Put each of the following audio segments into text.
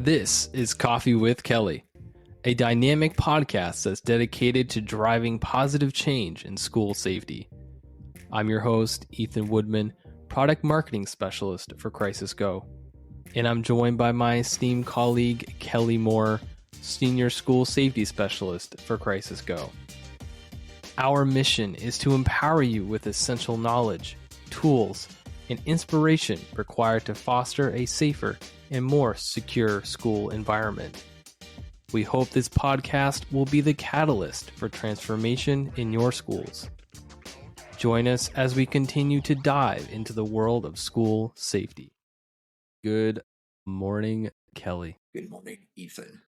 This is Coffee with Kelly, a dynamic podcast that's dedicated to driving positive change in school safety. I'm your host, Ethan Woodman, Product Marketing Specialist for Crisis Go, and I'm joined by my esteemed colleague, Kelly Moore, Senior School Safety Specialist for Crisis Go. Our mission is to empower you with essential knowledge, tools, and inspiration required to foster a safer and more secure school environment. We hope this podcast will be the catalyst for transformation in your schools. Join us as we continue to dive into the world of school safety. Good morning, Kelly. Good morning, Ethan.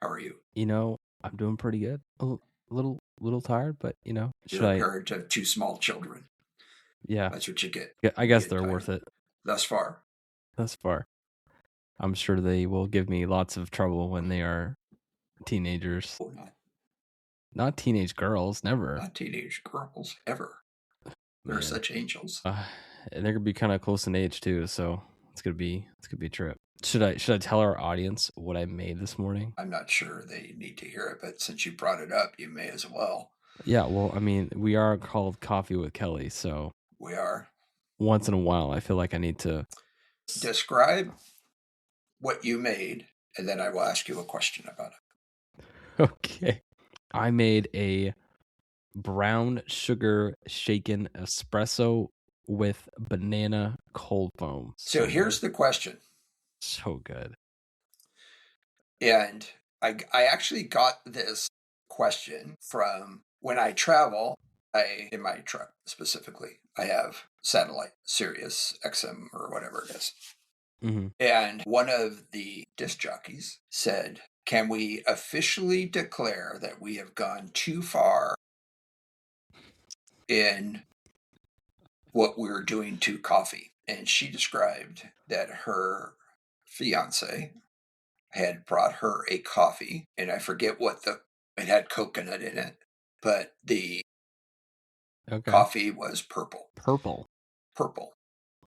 How are you? I'm doing pretty good. A little tired, but You're a parent of two small children. Yeah. That's what you get. Yeah, I guess they're worth it. Thus far. I'm sure they will give me lots of trouble when they are teenagers. Oh, Not teenage girls, never. Not teenage girls, ever. They're such angels. And they're gonna be kind of close in age too, so it's gonna be a trip. Should I tell our audience what I made this morning? I'm not sure they need to hear it, but since you brought it up, you may as well. Yeah, well, I mean, we are called Coffee with Kelly, so we are. Once in a while, I feel like I need to describe what you made, and then I will ask you a question about it. Okay. I made a brown sugar shaken espresso with banana cold foam. So here's the question. So good. And I actually got this question from when I travel. In my truck specifically, I have satellite Sirius XM or whatever it is. Mm-hmm. And one of the disc jockeys said, "Can we officially declare that we have gone too far in what we're doing to coffee?" And she described that her fiance had brought her a coffee, and I forget it had coconut in it, but the coffee was purple. Purple.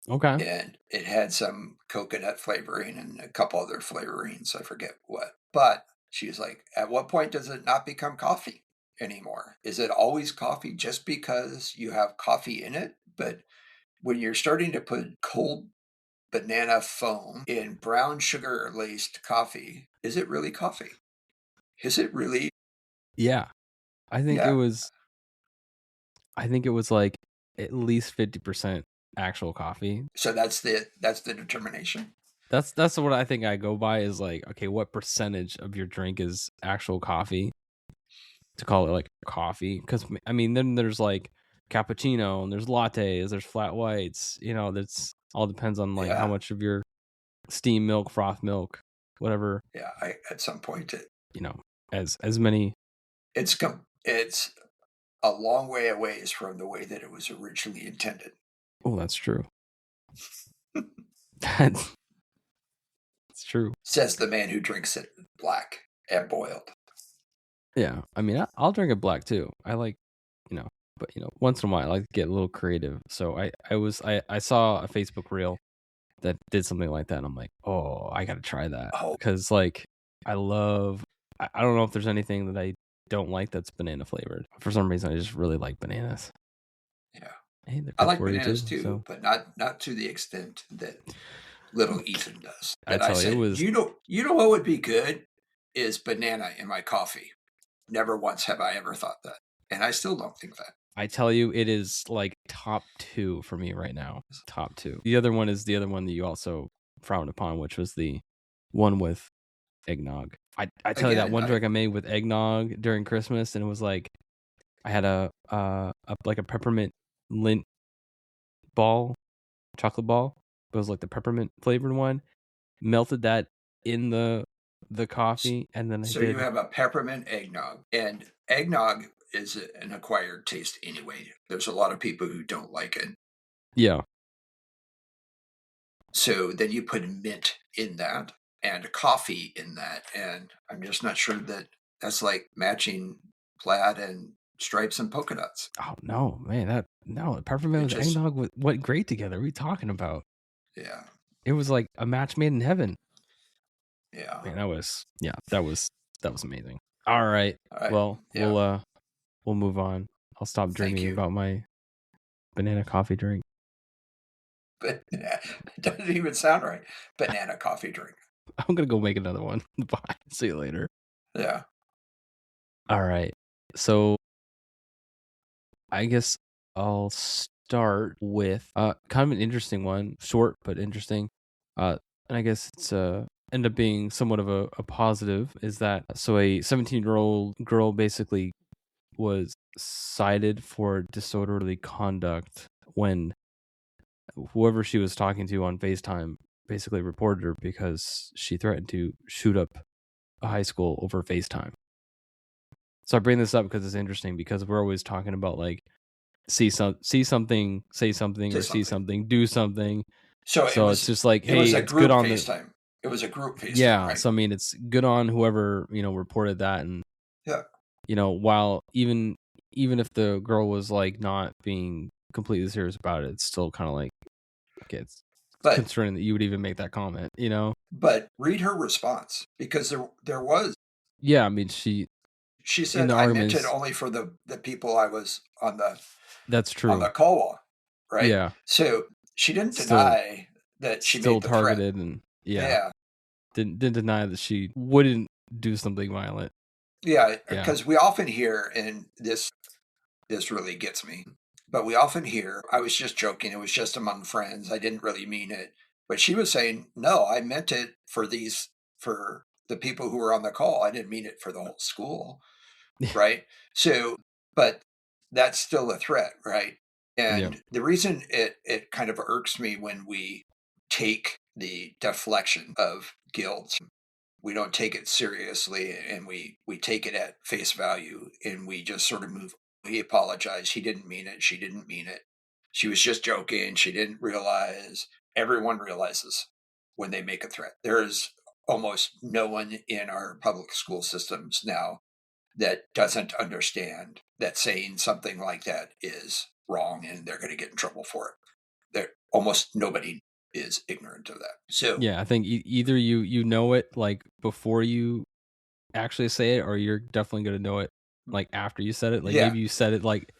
Okay. And it had some coconut flavoring and a couple other flavorings. I forget what. But she was like, at what point does it not become coffee anymore? Is it always coffee just because you have coffee in it? But when you're starting to put cold banana foam in brown sugar laced coffee, is it really coffee? Is it really? Yeah. I think it was like at least 50% actual coffee. So that's the determination. That's what I think I go by is like, okay, what percentage of your drink is actual coffee to call it like coffee? Because I mean, then there's like cappuccino and there's lattes, there's flat whites. That's all depends on like how much of your steam milk, froth milk, whatever. Yeah, at some point as many. It's a long way away from the way that it was originally intended. Oh, that's true. That's true. Says the man who drinks it black and boiled. Yeah, I mean, I'll drink it black too. I like, but once in a while I like to get a little creative. So I saw a Facebook reel that did something like that, and I'm like, oh, I got to try that because like I don't know if there's anything that I don't like that's banana flavored. For some reason, I just really like bananas. Yeah. Hey, I like bananas too, but not to the extent that little Ethan does. I said, you know what would be good is banana in my coffee. Never once have I ever thought that, and I still don't think that. I tell you, it is like top 2 for me right now. Top 2. The other one is the other one that you also frowned upon, which was the one with eggnog. I tell you that one drink I made with eggnog during Christmas, and it was like I had a peppermint lint ball, chocolate ball. It was like the peppermint flavored one. Melted that in the coffee, and then you have a peppermint eggnog, and eggnog is an acquired taste anyway. There's a lot of people who don't like it. Yeah. So then you put mint in that and coffee in that, and I'm just not sure that that's like matching plaid and stripes and polka dots. Oh no, man! Peppermint and eggnog went great together. What are you talking about? Yeah, it was like a match made in heaven. Yeah. Man, that was amazing. All right. Well, Yeah. we'll move on. I'll stop dreaming about my banana coffee drink. But it doesn't even sound right. Banana coffee drink. I'm gonna go make another one. Bye. See you later. Yeah. All right. So I guess I'll start with kind of an interesting one, short but interesting. And I guess it's end up being somewhat of a positive. Is that so? A 17-year-old girl basically was cited for disorderly conduct when whoever she was talking to on FaceTime basically reported her because she threatened to shoot up a high school over FaceTime. So I bring this up because it's interesting because we're always talking about like see something, say something, or see something, do something. So it's just like, hey, it's good on FaceTime. It was a group FaceTime. Yeah. Right? So I mean, it's good on whoever reported that, and while even if the girl was like not being completely serious about it, it's still kind of like it's concerning that you would even make that comment. But read her response, because there was. Yeah, I mean, she said, I meant it only for the people I was on the. That's true. On the call, right? Yeah. So she didn't deny that she made the targeted threat. And didn't deny that she wouldn't do something violent. Yeah, because we often hear, and this really gets me, but we often hear, I was just joking, it was just among friends, I didn't really mean it. But she was saying, no, I meant it for the people who were on the call. I didn't mean it for the whole school, right? So, but that's still a threat, right? And the reason it kind of irks me when we take the deflection of guilt, we don't take it seriously, and we take it at face value, and we just sort of move. He apologized. He didn't mean it. She didn't mean it. She was just joking. She didn't realize. Everyone realizes when they make a threat. There is almost no one in our public school systems now that doesn't understand that saying something like that is wrong and they're going to get in trouble for it. Almost nobody is ignorant of that. So yeah, I think either you know it like before you actually say it, or you're definitely going to know it like after you said it. Like maybe you said it like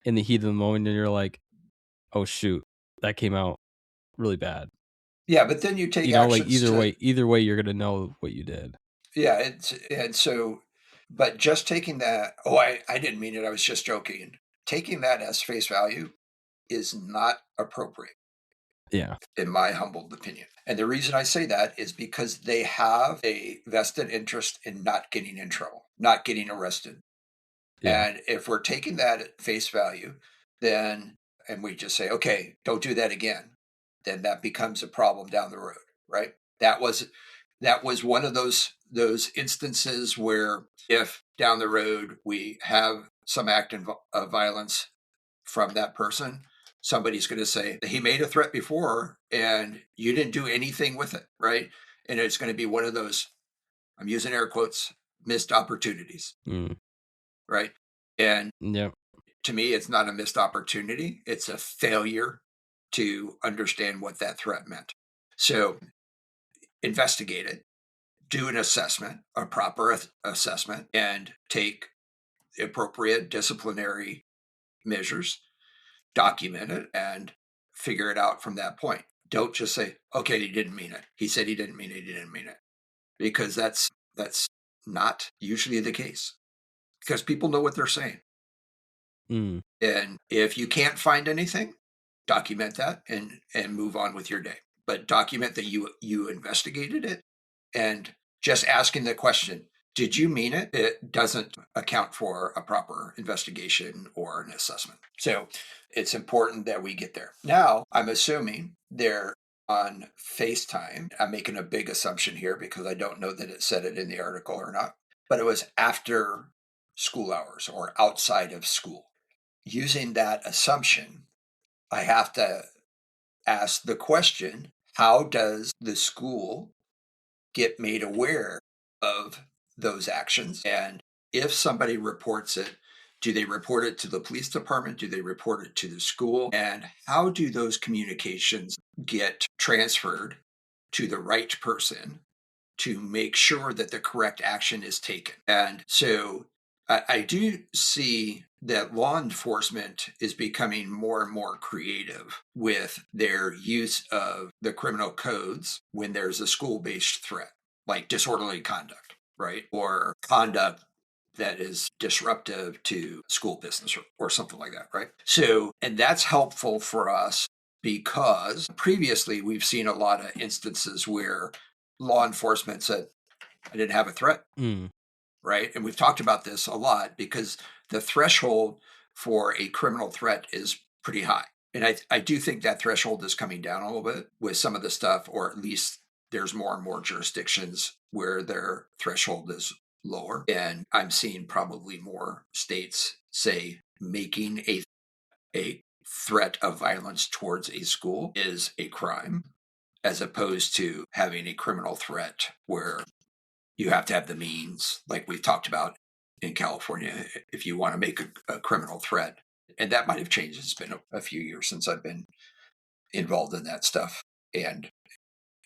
in the heat of the moment and you're like, oh shoot, that came out really bad. Yeah, but then you take actions, like either way you're going to know what you did. Yeah, and so, but just taking that, I didn't mean it, I was just joking. Taking that as face value is not appropriate. Yeah. In my humble opinion. And the reason I say that is because they have a vested interest in not getting in trouble, not getting arrested. Yeah. And if we're taking that at face value, then, and we just say, okay, don't do that again, then that becomes a problem down the road, right? That was one of those instances where if down the road we have some act of violence from that person, somebody's going to say, he made a threat before and you didn't do anything with it, right? And it's going to be one of those, I'm using air quotes, missed opportunities, right? And to me, it's not a missed opportunity. It's a failure to understand what that threat meant. So investigate it, do an assessment, a proper assessment, and take appropriate disciplinary measures, document it, and figure it out from that point. Don't just say, okay, he didn't mean it. He said he didn't mean it. He didn't mean it. Because that's not usually the case. Because people know what they're saying. And if you can't find anything, document that and move on with your day. But document that you investigated it, and just asking the question, did you mean it? It doesn't account for a proper investigation or an assessment. So it's important that we get there. Now, I'm assuming they're on FaceTime. I'm making a big assumption here because I don't know that it said it in the article or not, but it was after school hours or outside of school. Using that assumption, I have to ask the question, how does the school get made aware of those actions? And if somebody reports it, do they report it to the police department? Do they report it to the school? And how do those communications get transferred to the right person to make sure that the correct action is taken. And so I do see that law enforcement is becoming more and more creative with their use of the criminal codes when there's a school-based threat, like disorderly conduct, right? Or conduct that is disruptive to school business or something like that, right? So, and that's helpful for us because previously we've seen a lot of instances where law enforcement said, I didn't have a threat, right? And we've talked about this a lot because the threshold for a criminal threat is pretty high. And I do think that threshold is coming down a little bit with some of the stuff, or at least there's more and more jurisdictions where their threshold is lower. And I'm seeing probably more states say making a threat of violence towards a school is a crime, as opposed to having a criminal threat where you have to have the means, like we've talked about in California, if you want to make a criminal threat. And that might have changed. It's been a few years since I've been involved in that stuff, and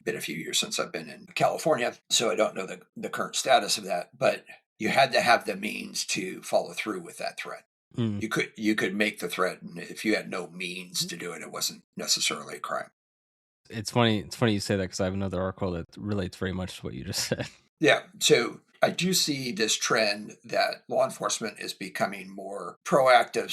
been a few years since I've been in California. So I don't know the current status of that, but you had to have the means to follow through with that threat. You could make the threat, and if you had no means to do it, it wasn't necessarily a crime. It's funny you say that because I have another article that relates very much to what you just said. Yeah. So I do see this trend that law enforcement is becoming more proactive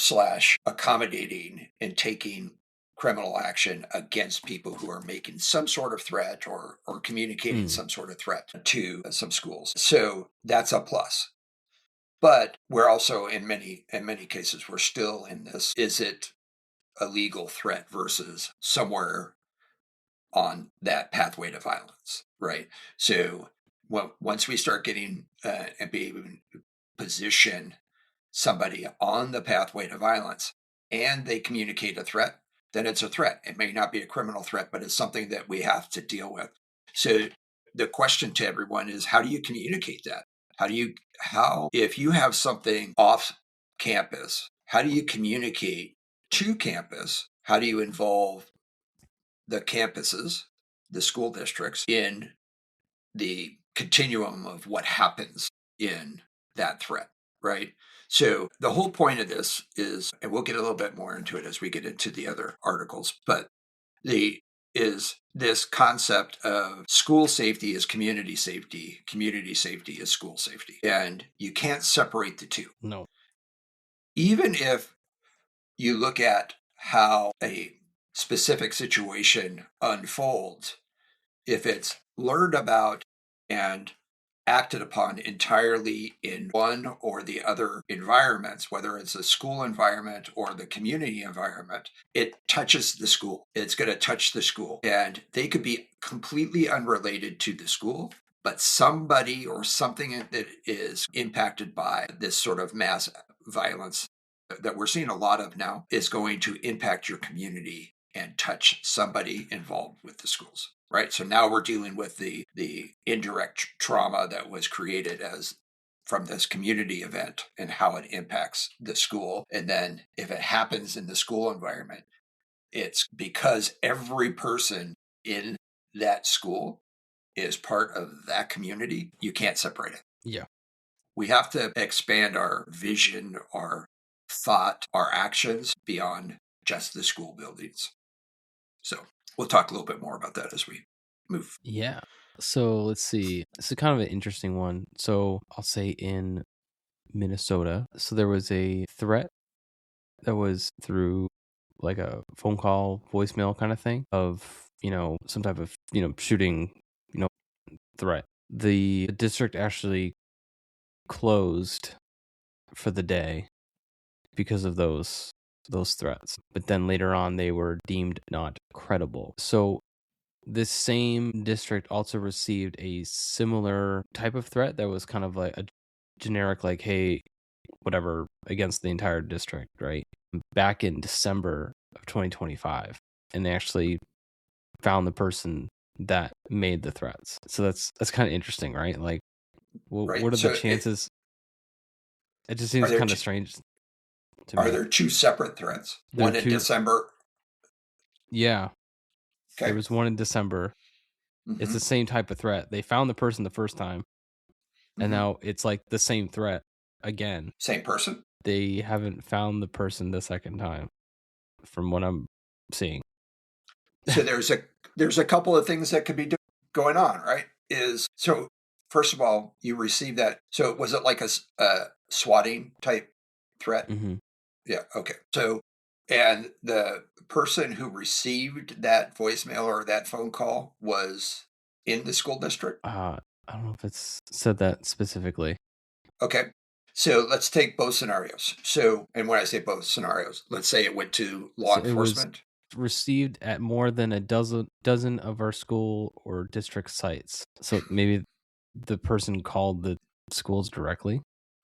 / accommodating in taking criminal action against people who are making some sort of threat or communicating some sort of threat to some schools. So that's a plus. But we're also in many cases we're still in this, is it a legal threat versus somewhere on that pathway to violence, right? So once we start getting and be able to position somebody on the pathway to violence and they communicate a threat, then it's a threat. It may not be a criminal threat, but it's something that we have to deal with. So the question to everyone is, how do you communicate that? If you have something off campus, how do you communicate to campus? How do you involve the campuses, the school districts, in the continuum of what happens in that threat, right? So the whole point of this is, and we'll get a little bit more into it as we get into the other articles, but is this concept of school safety is community safety is school safety, and you can't separate the two. No. Even if you look at how a specific situation unfolds, if it's learned about and acted upon entirely in one or the other environments, whether it's a school environment or the community environment, it touches the school. It's going to touch the school. And they could be completely unrelated to the school, but somebody or something that is impacted by this sort of mass violence that we're seeing a lot of now is going to impact your community and touch somebody involved with the schools. Right. So now we're dealing with the indirect trauma that was created as from this community event and how it impacts the school. And then if it happens in the school environment, it's because every person in that school is part of that community. You can't separate it. Yeah. We have to expand our vision, our thought, our actions beyond just the school buildings. So we'll talk a little bit more about that as we move. Yeah. So let's see. This is kind of an interesting one. So I'll say in Minnesota, so there was a threat that was through like a phone call, voicemail kind of thing of, some type of, shooting, threat. The district actually closed for the day because of those threats. But then later on they were deemed not credible. So this same district also received a similar type of threat that was kind of like a generic, like, hey, whatever, against the entire district, right? Back in December of 2025. And they actually found the person that made the threats. So that's kind of interesting, right? Like, Right. what are the chances? It just seems kind of strange to me. Are there two separate threats? One in December? Yeah. Okay. There was one in December It's the same type of threat. They found the person the first time, and now it's like the same threat again. Same person? They haven't found the person the second time, from what I'm seeing. So there's a couple of things that could be going on, right? So first of all, you received that. So was it like a swatting type threat? Mm-hmm. Yeah. Okay. So, and the person who received that voicemail or that phone call was in the school district? I don't know if it's said that specifically. Okay. So let's take both scenarios. So, and when I say both scenarios, let's say it went to law So it was enforcement. received at more than a dozen of our school or district sites. So maybe the person called the schools directly.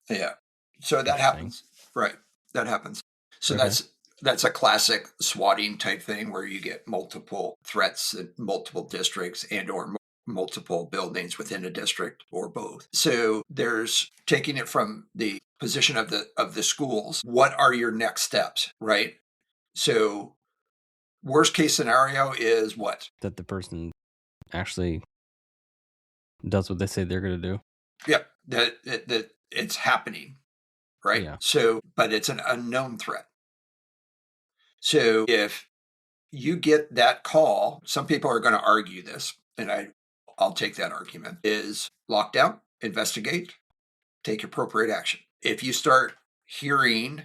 Yeah. So that Interesting. happens. Right. That happens. So Okay. that's a classic swatting type thing where you get multiple threats in multiple districts and or multiple buildings within a district or both. So there's taking it from the position of the schools. What are your next steps, right? So worst case scenario is what? That the person actually does what they say they're going to do. Yep. That it's happening, right? Yeah. So, but it's an unknown threat. So if you get that call, some people are going to argue this, and I'll take that argument, is lockdown, investigate, take appropriate action. If you start hearing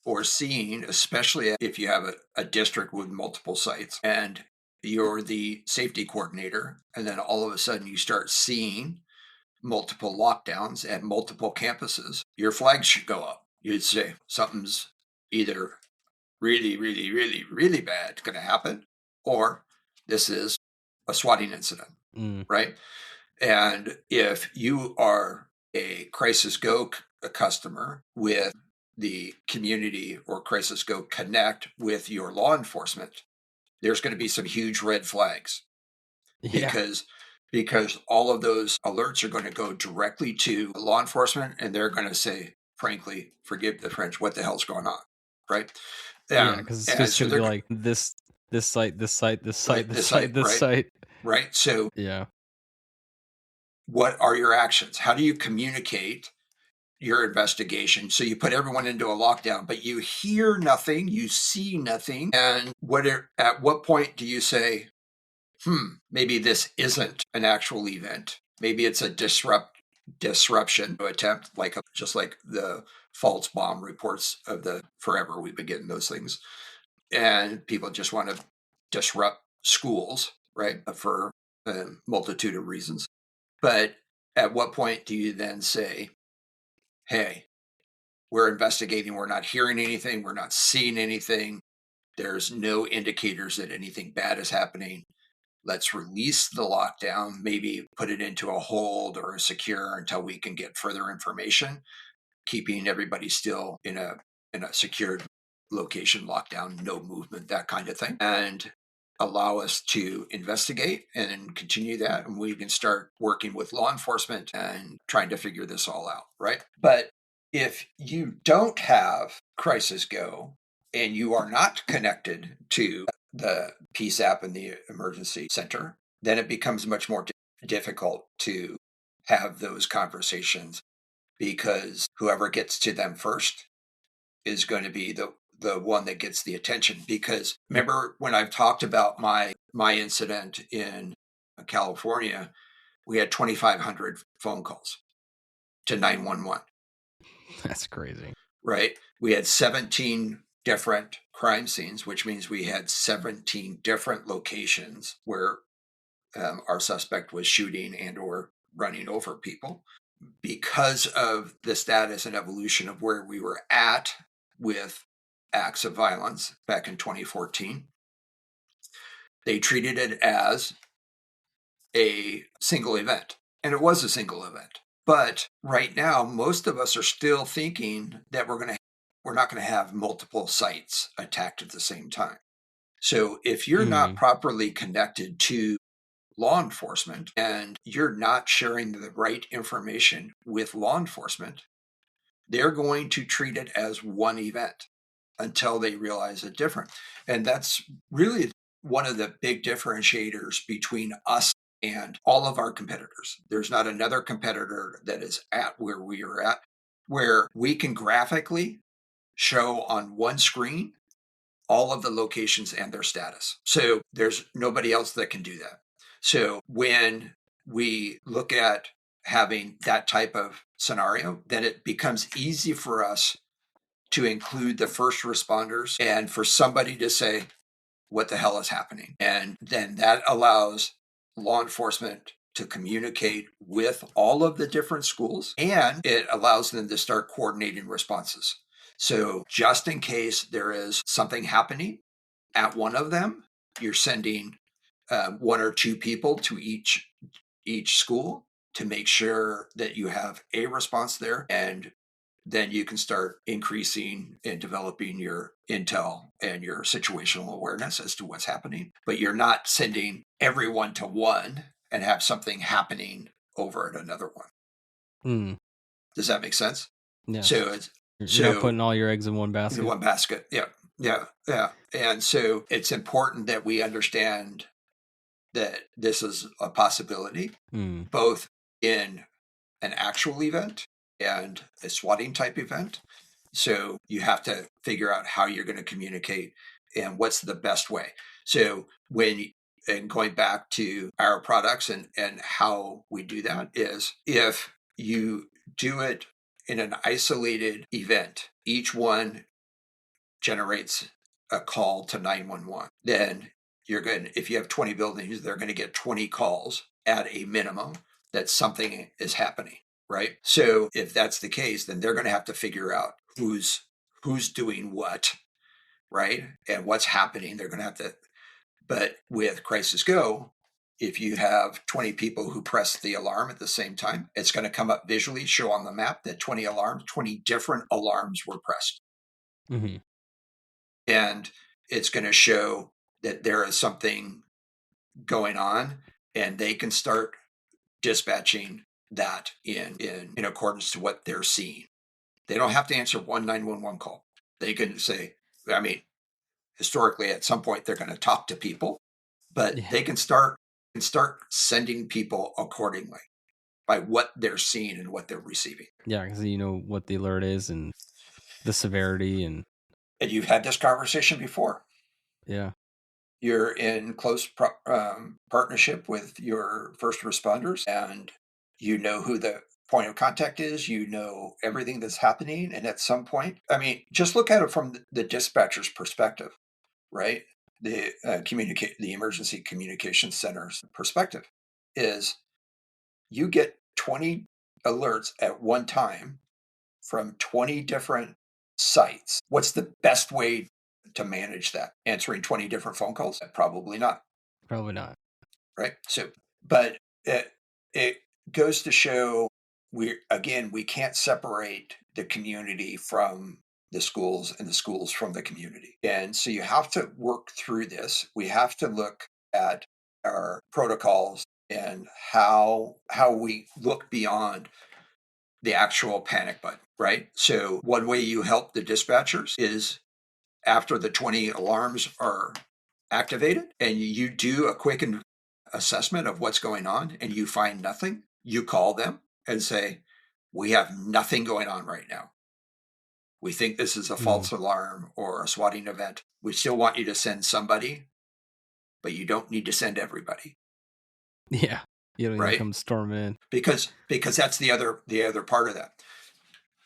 or seeing, especially if you have a district with multiple sites and you're the safety coordinator, and then all of a sudden you start seeing multiple lockdowns at multiple campuses, your flag should go up. You'd say something's either really, really, really, really bad going to happen, or this is a swatting incident, right? And if you are a Crisis Go a customer with the community or Crisis Go Connect with your law enforcement, there's going to be some huge red flags because all of those alerts are going to go directly to law enforcement, and they're going to say, frankly, forgive the French, what the hell's going on, right? Yeah, because it's just so going to be like this site, this site, this site, this site, this site. Right. So yeah. What are your actions? How do you communicate your investigation? So you put everyone into a lockdown, but you hear nothing, you see nothing. And at what point do you say, maybe this isn't an actual event? Maybe it's a disruption attempt, just like the false bomb reports of the forever we've been getting those things. And people just want to disrupt schools, right? For a multitude of reasons. But at what point do you then say, hey, we're investigating, we're not hearing anything, we're not seeing anything, there's no indicators that anything bad is happening. Let's release the lockdown, maybe put it into a hold or a secure until we can get further information, keeping everybody still in a secured location, lockdown, no movement, that kind of thing. And allow us to investigate and continue that. And we can start working with law enforcement and trying to figure this all out, right? But if you don't have Crisis Go and you are not connected to the Peace app and the emergency center, then it becomes much more difficult to have those conversations because whoever gets to them first is going to be the one that gets the attention. Because remember when I've talked about my incident in California, we had 2,500 phone calls to 911. That's crazy. Right? We had 17 different crime scenes, which means we had 17 different locations where our suspect was shooting and or running over people. Because of the status and evolution of where we were at with acts of violence back in 2014, they treated it as a single event. And it was a single event. But right now, most of us are still thinking that we're not going to have multiple sites attacked at the same time. So if you're not properly connected to law enforcement and you're not sharing the right information with law enforcement, they're going to treat it as one event until they realize it different. And that's really one of the big differentiators between us and all of our competitors. There's not another competitor that is at where we are at, where we can graphically show on one screen all of the locations and their status. So there's nobody else that can do that. So when we look at having that type of scenario, then it becomes easy for us to include the first responders and for somebody to say, what the hell is happening? And then that allows law enforcement to communicate with all of the different schools, and it allows them to start coordinating responses. So just in case there is something happening at one of them, you're sending one or two people to each school to make sure that you have a response there, and then you can start increasing and developing your intel and your situational awareness as to what's happening. But you're not sending everyone to one and have something happening over at another one. Does that make sense? Yeah. So you're not putting all your eggs in one basket. In one basket. Yeah. And so it's important that we understand that this is a possibility, both in an actual event and a swatting type event. So you have to figure out how you're going to communicate and what's the best way. So and going back to our products and how we do that is, if you do it in an isolated event, each one generates a call to 911. Then if you have 20 buildings, they're going to get 20 calls at a minimum that something is happening. Right. So if that's the case, then they're going to have to figure out who's doing what, right, and what's happening. They're going to have to. But with Crisis Go, if you have 20 people who press the alarm at the same time, it's going to come up visually, show on the map that 20 different alarms were pressed. And it's going to show that there is something going on, and they can start dispatching that in accordance to what they're seeing. They don't have to answer one 911 call. They can say, historically at some point they're going to talk to people, but they can start sending people accordingly by what they're seeing and what they're receiving. Yeah, because you know what the alert is and the severity. And you've had this conversation before. Yeah. You're in close partnership with your first responders, and you know who the point of contact is, you know everything that's happening. And at some point, just look at it from the dispatcher's perspective, right? The the emergency communication center's perspective is, you get 20 alerts at one time from 20 different sites. What's the best way to manage that? Answering 20 different phone calls? Probably not. Probably not. Right. So, but it goes to show we can't separate the community from the schools and the schools from the community. And so you have to work through this. We have to look at our protocols and how we look beyond the actual panic button, right? So one way you help the dispatchers is, after the 20 alarms are activated and you do a quick assessment of what's going on and you find nothing, you call them and say, we have nothing going on right now. We think this is a false alarm or a swatting event. We still want you to send somebody, but you don't need to send everybody. Yeah. You don't need to come storming in. Because that's the other part of that.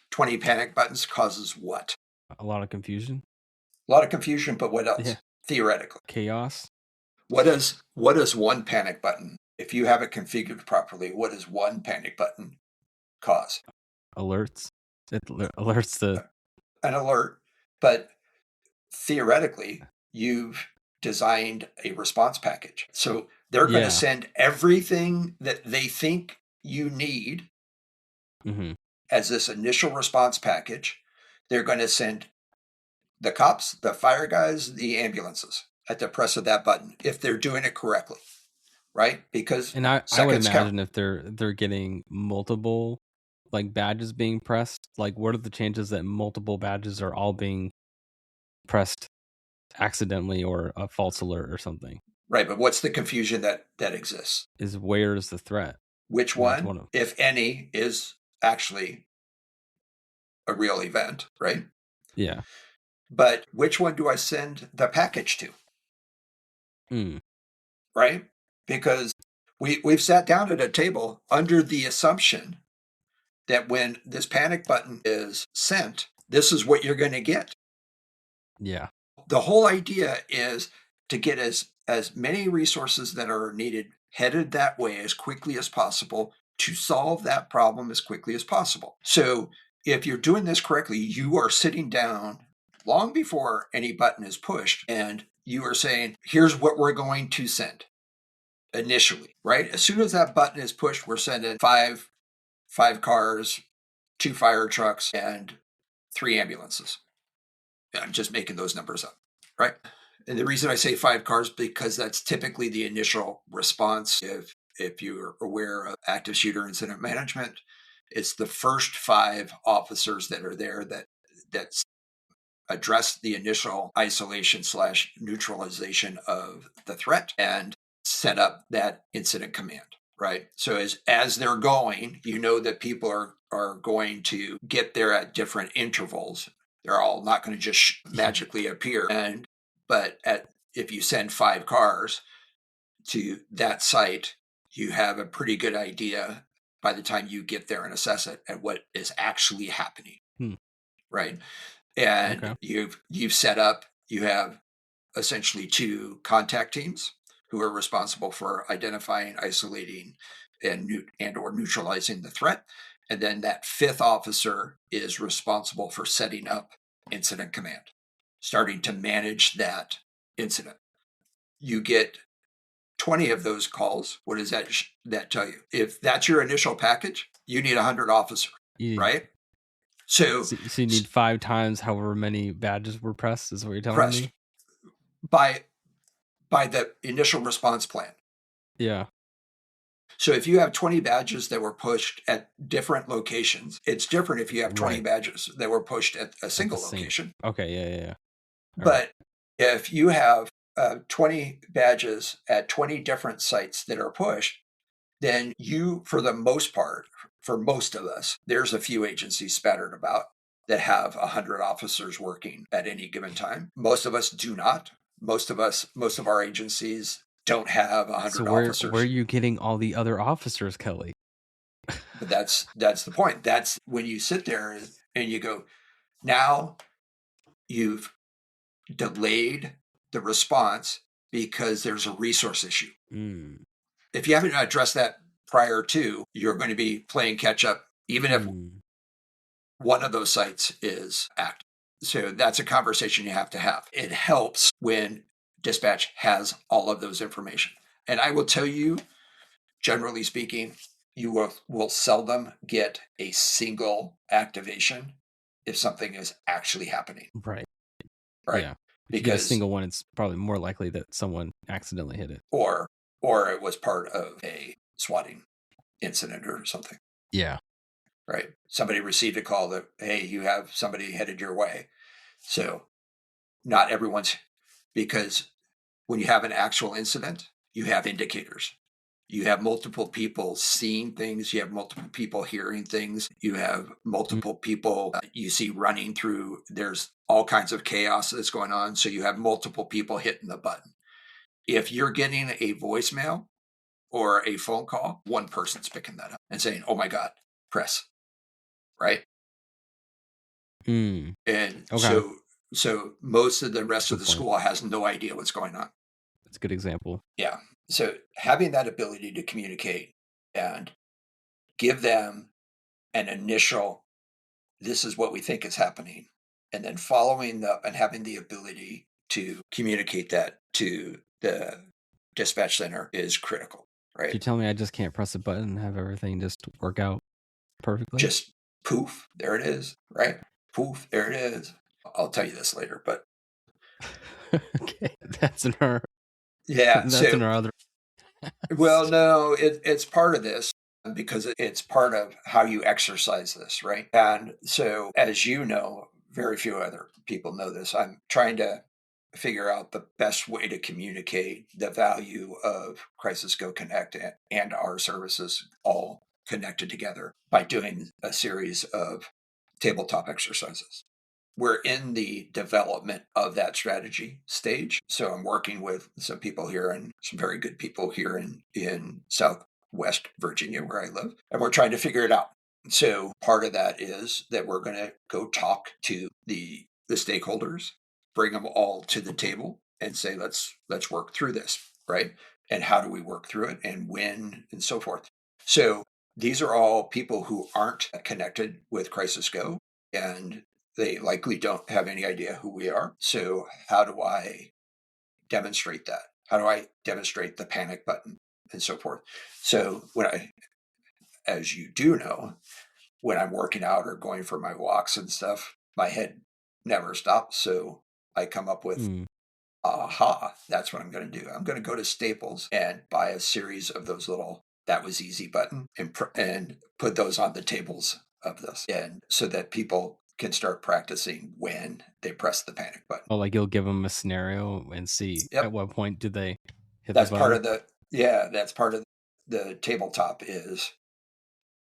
20 panic buttons causes what? A lot of confusion. A lot of confusion, but what else? Yeah. Theoretically. Chaos. What is one panic button? If you have it configured properly, what does one panic button cause? Alerts. It alerts an alert, but theoretically, you've designed a response package. So they're going to send everything that they think you need as this initial response package. They're going to send the cops, the fire guys, the ambulances at the press of that button, if they're doing it correctly, right? Because I would imagine if they're getting multiple badges being pressed, what are the chances that multiple badges are all being pressed accidentally or a false alert or something. Right, but what's the confusion that exists? Is where is the threat? Which one, if any, is actually a real event, right? Yeah. But which one do I send the package to? Right? Because we've sat down at a table under the assumption that when this panic button is sent, this is what you're going to get. Yeah. The whole idea is to get as many resources that are needed headed that way as quickly as possible to solve that problem as quickly as possible. So if you're doing this correctly, you are sitting down long before any button is pushed and you are saying, here's what we're going to send initially, right? As soon as that button is pushed, we're sending five cars, 2 fire trucks, and 3 ambulances. I'm just making those numbers up, right? And the reason I say 5 cars because that's typically the initial response. If you're aware of active shooter incident management, it's the first 5 officers that are there that address the initial isolation / neutralization of the threat and set up that incident command, right? So as they're going, you know that people are going to get there at different intervals. They're all not going to just magically appear. But if you send 5 cars to that site, you have a pretty good idea by the time you get there and assess it at what is actually happening, right? And you've set up, you have essentially 2 contact teams who are responsible for identifying, isolating, and or neutralizing the threat. And then that 5th officer is responsible for setting up incident command, starting to manage that incident. You get 20 of those calls. What does that tell you? If that's your initial package, you need 100 officers, right? So you need 5 times however many badges were pressed, is what you're telling me? By the initial response plan. Yeah. So if you have 20 badges that were pushed at different locations, it's different if you have 20 badges that were pushed at a single location. Okay, yeah. But if you have 20 badges at 20 different sites that are pushed, then you, for the most part, for most of us, there's a few agencies spattered about that have 100 officers working at any given time. Most of us do not. Most of our agencies don't have 100 officers. Where are you getting all the other officers, Kelly? But that's the point. That's when you sit there and you go, now you've delayed the response because there's a resource issue. If you haven't addressed that prior to, you're going to be playing catch up, even if one of those sites is active. So that's a conversation you have to have. It helps when dispatch has all of those information. And I will tell you, generally speaking, you will seldom get a single activation if something is actually happening. Right. Yeah. If you get a single one, it's probably more likely that someone accidentally hit it. Or it was part of a swatting incident or something. Yeah. Right. Somebody received a call that, hey, you have somebody headed your way. So not everyone's, because when you have an actual incident, you have indicators. You have multiple people seeing things. You have multiple people hearing things. You have multiple people you see running through. There's all kinds of chaos that's going on. So you have multiple people hitting the button. If you're getting a voicemail or a phone call, one person's picking that up and saying, oh my God, press. Right? And so most of the rest of the school has no idea what's going on. That's a good example. Yeah. So having that ability to communicate and give them an initial, this is what we think is happening, and then following up and having the ability to communicate that to the dispatch center is critical, right? You tell me I just can't press a button and have everything just work out perfectly? Just poof, there it is, right? Poof, there it is. I'll tell you this later, but okay, that's in our in our other. Well, no, it's part of this because it's part of how you exercise this, right? And so, as you know, very few other people know this. I'm trying to figure out the best way to communicate the value of Crisis Go Connect and our services all connected together by doing a series of tabletop exercises. We're in the development of that strategy stage. So I'm working with some people here and some very good people here in Southwest Virginia, where I live, and we're trying to figure it out. So part of that is that we're going to go talk to the stakeholders, bring them all to the table and say, let's work through this, right? And how do we work through it and when and so forth. So these are all people who aren't connected with Crisis Go, and they likely don't have any idea who we are. So how do I demonstrate that? How do I demonstrate the panic button and so forth? So as you do know, when I'm working out or going for my walks and stuff, my head never stops. So I come up with, aha, that's what I'm going to do. I'm going to go to Staples and buy a series of those little "that was easy" button and put those on the tables of this, and so that people can start practicing when they press the panic button. Oh, like you'll give them a scenario and see at what point do they hit That's the button? That's part of the tabletop is.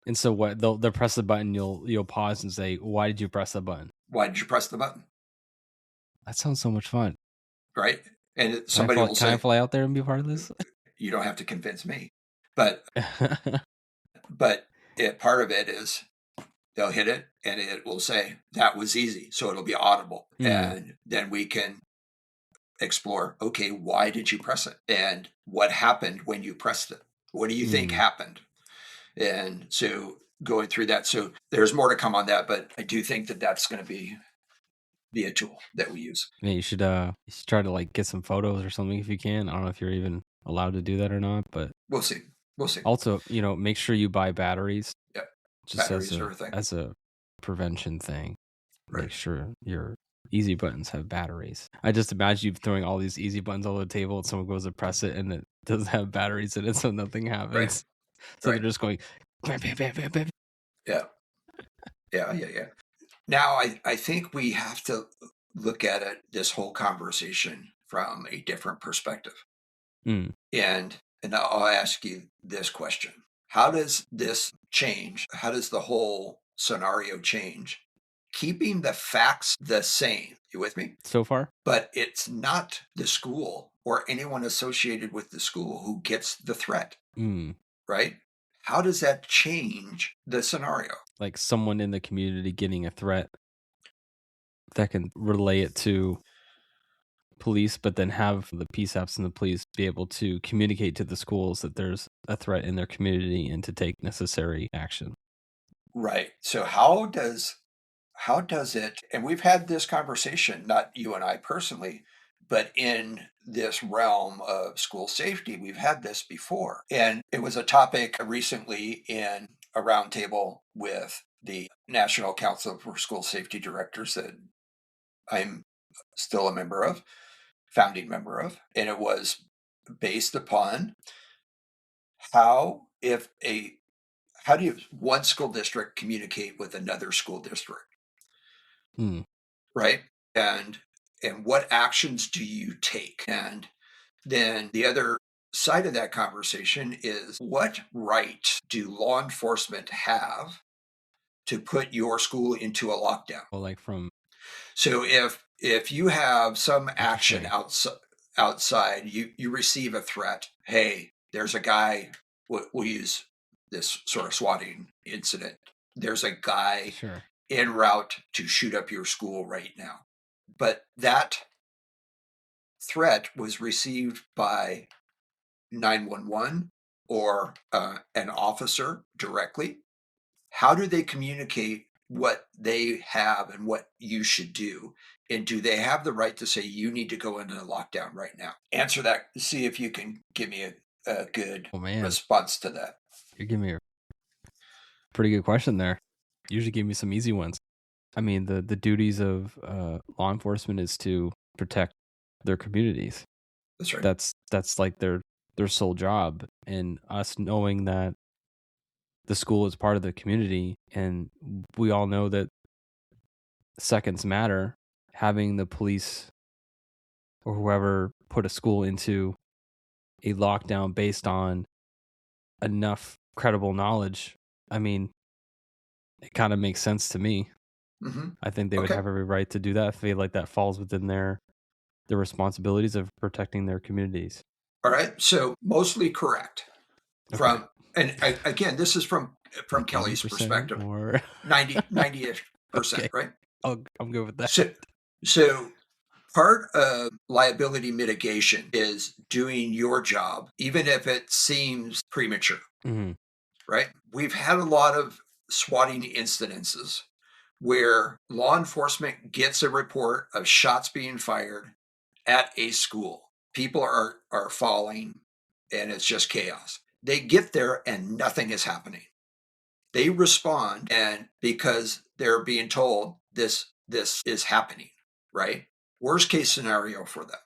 And so what they'll press the button, you'll pause and say, "Why did you press the button?" Why did you press the button? That sounds so much fun. Right? And somebody will say, "Can I fly out there and be part of this?" You don't have to convince me. But part of it is they'll hit it and it will say, "that was easy." So it'll be audible. And then we can explore, okay, why did you press it? And what happened when you pressed it? What do you think happened? And so going through that. So there's more to come on that, but I do think that that's going to be a tool that we use. Man, you should try to like get some photos or something if you can. I don't know if you're even allowed to do that or not, but we'll see. Also, make sure you buy batteries. Yep. Just Batteries as a prevention thing. Right. Make sure your easy buttons have batteries. I just imagine you throwing all these easy buttons on the table and someone goes to press it and it doesn't have batteries in it, so nothing happens. Right. So they're just going bam, bam, bam, bam, bam. Yeah. Now, I think we have to look at this whole conversation from a different perspective. And I'll ask you this question. How does this change? How does the whole scenario change? Keeping the facts the same. You with me? So far? But it's not the school or anyone associated with the school who gets the threat. Right? How does that change the scenario? Like someone in the community getting a threat that can relay it to police, but then have the PSAPs and the police be able to communicate to the schools that there's a threat in their community and to take necessary action. Right. So how does it, and we've had this conversation, not you and I personally, but in this realm of school safety, we've had this before. And it was a topic recently in a roundtable with the National Council for School Safety Directors that I'm still a member of, founding member of. And it was based upon how do one school district communicate with another school district? Right? And what actions do you take? And then the other side of that conversation is, what right do law enforcement have to put your school into a lockdown? Well, so if you have some action outside, you receive a threat. Hey, there's a guy. We'll use this sort of swatting incident. There's a guy en route to shoot up your school right now. But that threat was received by 911 or an officer directly. How do they communicate what they have and what you should do? And do they have the right to say, you need to go into lockdown right now? Answer that. See if you can give me a good response to that. You're giving me a pretty good question there. Usually give me some easy ones. I mean, the duties of law enforcement is to protect their communities. That's right. That's like their sole job. And us knowing that the school is part of the community, and we all know that seconds matter, having the police or whoever put a school into a lockdown based on enough credible knowledge, I mean, it kind of makes sense to me. Mm-hmm. I think they would Okay. have every right to do that. I feel like that falls within their responsibilities of protecting their communities. All right. So mostly correct. Okay. Again, this is from Like Kelly's 80% perspective, or 90-ish percent, okay. right? I'm good with that. So part of liability mitigation is doing your job, even if it seems premature, Mm-hmm. right? We've had a lot of swatting incidences where law enforcement gets a report of shots being fired at a school. People are falling and it's just chaos. They get there and nothing is happening. They respond, and because they're being told this is happening, right? Worst case scenario for them.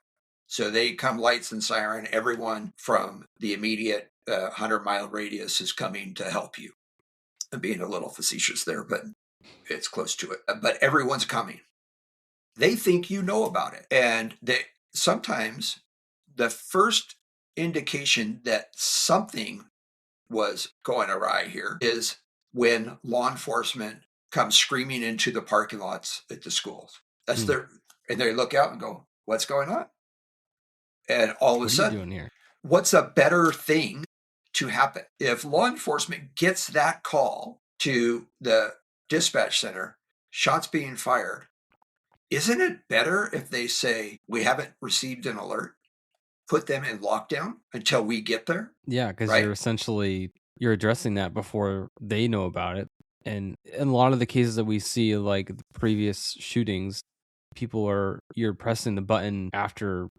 So they come lights and siren. Everyone from the immediate 100-mile radius is coming to help you. I'm being a little facetious there, but it's close to it. But everyone's coming. They think you know about it. And sometimes the first indication that something was going awry here is when law enforcement comes screaming into the parking lots at the schools. And they look out and go, "What's going on?" And all of a What are you sudden, doing here? what's a better thing to happen? If law enforcement gets that call to the dispatch center, shots being fired, isn't it better if they say, "We haven't received an alert"? Put them in lockdown until we get there? Yeah, because Right? you're addressing that before they know about it. And in a lot of the cases that we see, like the previous shootings, you're pressing the button after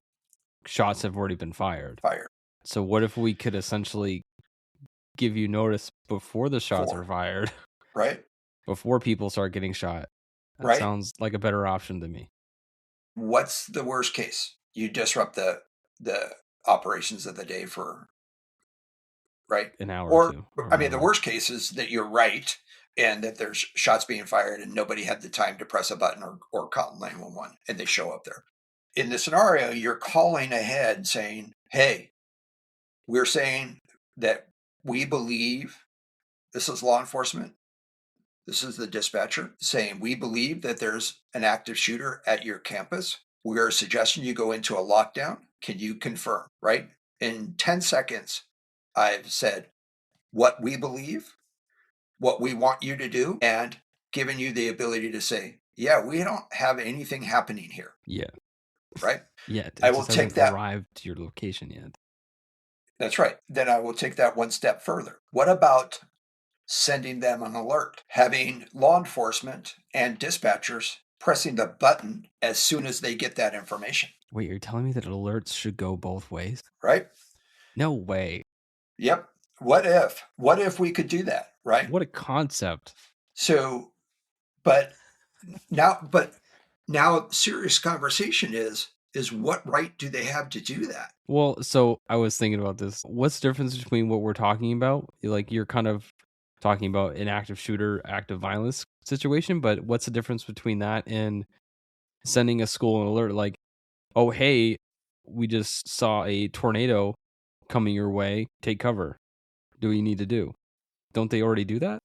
shots have already been fired. So what if we could essentially give you notice before the shots are fired, Right? before people start getting shot? That Right? sounds like a better option to me. What's the worst case? You disrupt the operations of the day for, right? An hour or Or two. Or I mean, the more. worst case is that you're right and that there's shots being fired and nobody had the time to press a button or call 911 and they show up there. In the scenario, you're calling ahead saying, "Hey, we're saying that we believe," this is law enforcement. This is the dispatcher saying, "We believe that there's an active shooter at your campus. We are suggesting you go into a lockdown. Can you confirm?" Right? In 10 seconds, I've said what we believe, what we want you to do, and given you the ability to say, "Yeah, we don't have anything happening here." Yeah. Right? Yeah. I It will just take hasn't that. arrived to your location yet. That's right. Then I will take that one step further. What about sending them an alert, having law enforcement and dispatchers pressing the button as soon as they get that information? Wait, you're telling me that alerts should go both ways? Right? No way. Yep. What if we could do that? Right? What a concept. So, but now serious conversation is what right do they have to do that? Well, so I was thinking about this. What's the difference between what we're talking about? Like you're kind of talking about an active shooter, active violence situation, but what's the difference between that and sending a school an alert like, "Oh, hey, we just saw a tornado coming your way. Take cover. Do what you need to do." Don't they already do that?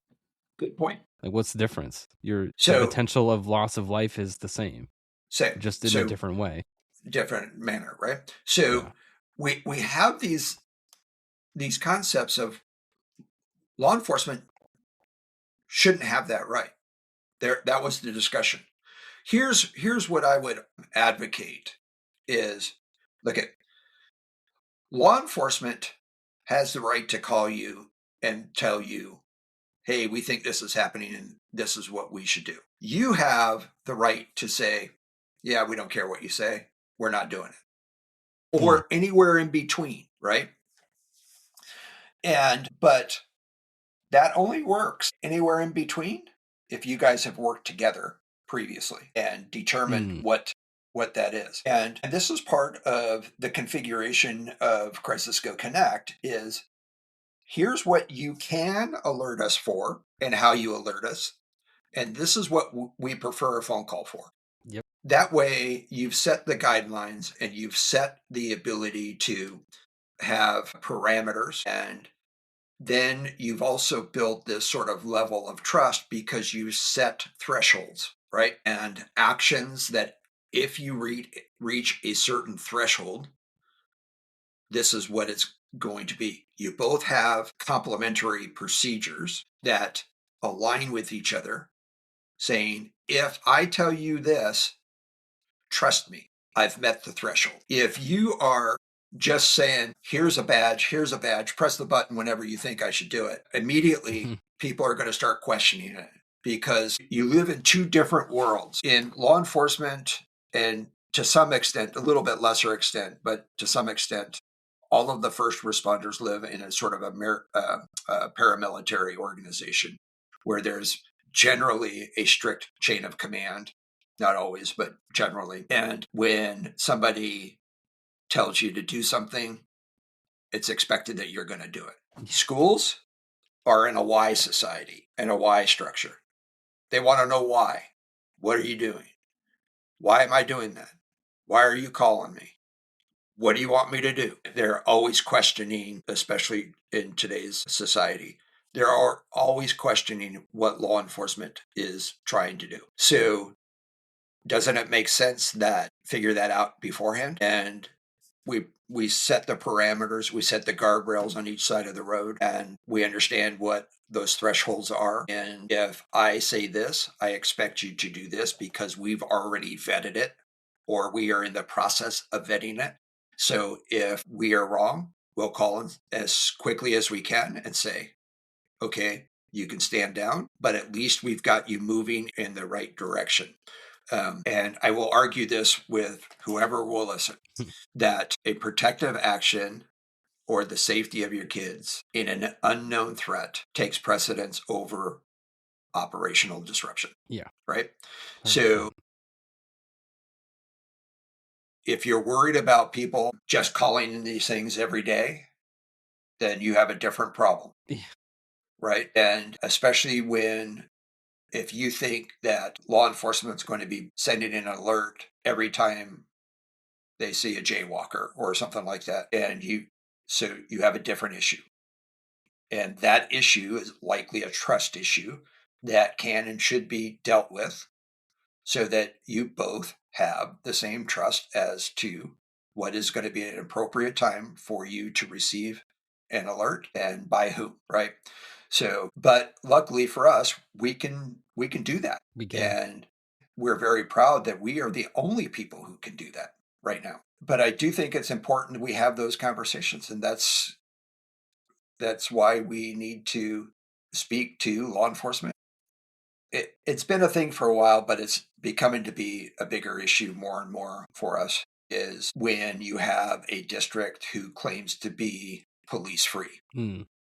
Good point. Like what's the difference? The So potential of loss of life is the same, so just in a so different way. different manner, right? So Yeah. we have these concepts of law enforcement shouldn't have that right. That was the discussion. Here's what I would advocate is, look at, law enforcement has the right to call you and tell you, "Hey, we think this is happening and this is what we should do." You have the right to say, "Yeah, we don't care what you say. We're not doing it." Mm. Or anywhere in between, right? But that only works anywhere in between if you guys have worked together previously and determined Mm. what that is. And this is part of the configuration of Crisis Go Connect is, here's what you can alert us for and how you alert us. And this is what we prefer a phone call for. Yep. that way you've set the guidelines and you've set the ability to have parameters, and then you've also built this sort of level of trust because you set thresholds, right? And actions that if you reach a certain threshold, this is what it's going to be. You both have complementary procedures that align with each other, saying, if I tell you this, trust me, I've met the threshold. If you are just saying, here's a badge, press the button whenever you think I should do it, immediately people are going to start questioning it because you live in two different worlds. In law enforcement, and to some extent, a little bit lesser extent, but to some extent, all of the first responders live in a sort of a paramilitary organization where there's generally a strict chain of command. Not always, but generally. And when somebody tells you to do something, it's expected that you're going to do it. Schools are in a why society and a why structure. They want to know why. What are you doing? Why am I doing that? Why are you calling me? What do you want me to do? They're always questioning, especially in today's society. They're always questioning what law enforcement is trying to do. So doesn't it make sense that figure that out beforehand? And we set the parameters, we set the guardrails on each side of the road, and we understand what those thresholds are. And if I say this, I expect you to do this because we've already vetted it, or we are in the process of vetting it. So if we are wrong, we'll call them as quickly as we can and say, okay, you can stand down, but at least we've got you moving in the right direction. And I will argue this with whoever will listen, that a protective action or the safety of your kids in an unknown threat takes precedence over operational disruption. Yeah. Right? 100%. So if you're worried about people just calling in these things every day, then you have a different problem. Yeah. Right? And especially if you think that law enforcement's going to be sending an alert every time they see a jaywalker or something like that, and you have a different issue. And that issue is likely a trust issue that can and should be dealt with so that you both have the same trust as to what is going to be an appropriate time for you to receive an alert and by whom, right? So, but luckily for us, we can do that. We can. And we're very proud that we are the only people who can do that right now. But I do think it's important we have those conversations, and that's why we need to speak to law enforcement. It's been a thing for a while, but it's becoming to be a bigger issue more and more for us, is when you have a district who claims to be police free.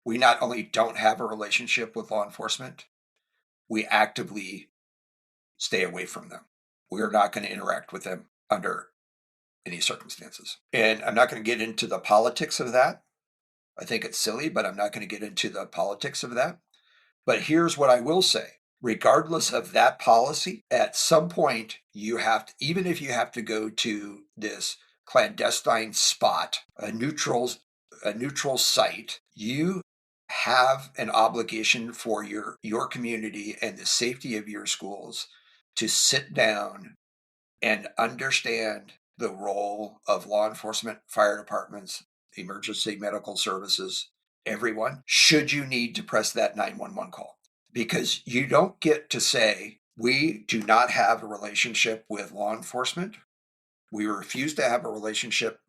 We not only don't have a relationship with law enforcement, we actively stay away from them. We're not going to interact with them under any circumstances. And I'm not going to get into the politics of that. I think it's silly, but I'm not going to get into the politics of that. But here's what I will say. Regardless of that policy, at some point you have to, even if you have to go to this clandestine spot, a neutral site, you have an obligation for your community and the safety of your schools to sit down and understand the role of law enforcement, fire departments, emergency medical services, everyone, should you need to press that 911 call. Because you don't get to say, we do not have a relationship with law enforcement. We refuse to have a relationship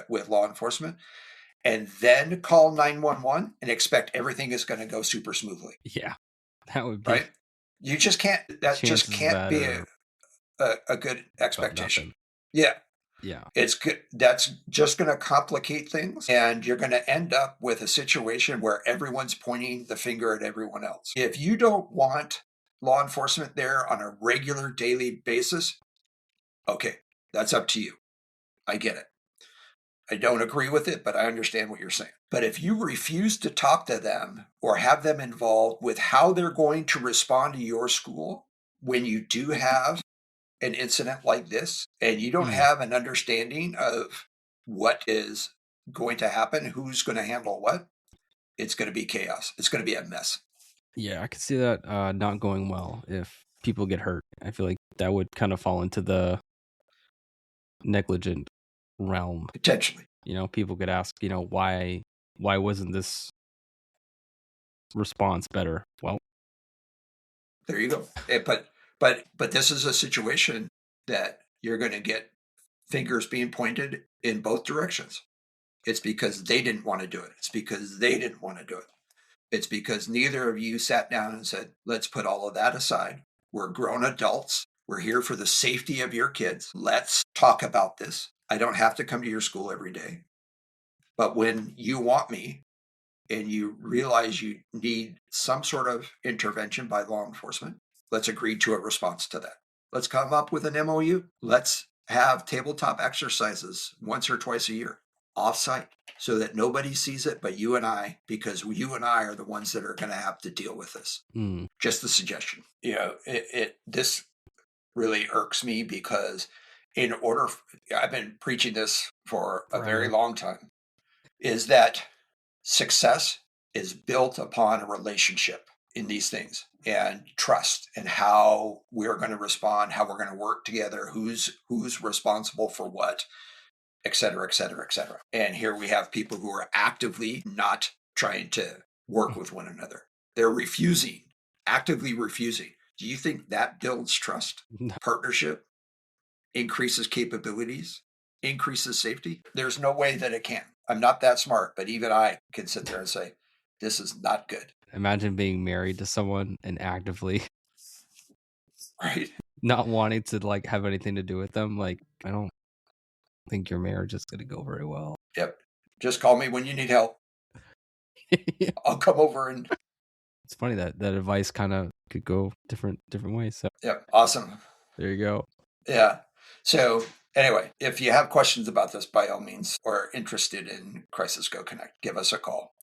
with law enforcement, and then call 911 and expect everything is going to go super smoothly. Yeah, that would be right. You just can't. That just can't be a good expectation. Yeah. Yeah. It's good. That's just going to complicate things, and you're going to end up with a situation where everyone's pointing the finger at everyone else. If you don't want law enforcement there on a regular daily basis, okay, that's up to you. I get it. I don't agree with it, but I understand what you're saying. But if you refuse to talk to them or have them involved with how they're going to respond to your school when you do have an incident like this and you don't have an understanding of what is going to happen, who's going to handle what, it's going to be chaos. It's going to be a mess. Yeah, I could see that not going well if people get hurt. I feel like that would kind of fall into the negligent realm. Potentially. People could ask, why wasn't this response better? Well, there you go. But this is a situation that you're going to get fingers being pointed in both directions. It's because they didn't want to do it. It's because they didn't want to do it. It's because neither of you sat down and said, let's put all of that aside. We're grown adults. We're here for the safety of your kids. Let's talk about this. I don't have to come to your school every day. But when you want me and you realize you need some sort of intervention by law enforcement, let's agree to a response to that. Let's come up with an MOU. Let's have tabletop exercises once or twice a year off-site so that nobody sees it but you and I, because you and I are the ones that are going to have to deal with this. Just the suggestion. This really irks me because I've been preaching this for a very long time, is that success is built upon a relationship in these things and trust and how we're going to respond, how we're going to work together, who's responsible for what, et cetera, et cetera, et cetera. And here we have people who are actively not trying to work with one another. They're actively refusing. Do you think that builds trust? No. Partnership increases capabilities, increases safety? There's no way that it can. I'm not that smart, but even I can sit there and say, this is not good. Imagine being married to someone and actively not wanting to have anything to do with them. I don't think your marriage is going to go very well. Yep. Just call me when you need help. I'll come over and... It's funny that advice kind of could go different ways. So yep. Awesome. There you go. Yeah. So anyway, if you have questions about this, by all means, or interested in Crisis Go Connect, give us a call.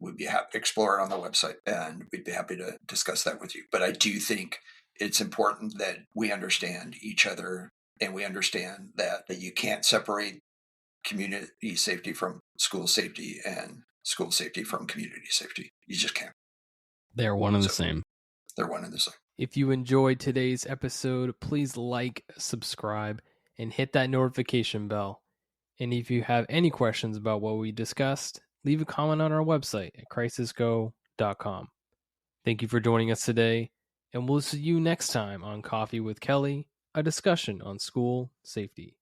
We'd be happy to explore it on the website, and we'd be happy to discuss that with you. But I do think it's important that we understand each other, and we understand that you can't separate community safety from school safety and school safety from community safety. You just can't. They're one and the same. They're one and the same. If you enjoyed today's episode, please like, subscribe, and hit that notification bell. And if you have any questions about what we discussed, leave a comment on our website at crisisgo.com. Thank you for joining us today, and we'll see you next time on Coffee with Kelly, a discussion on school safety.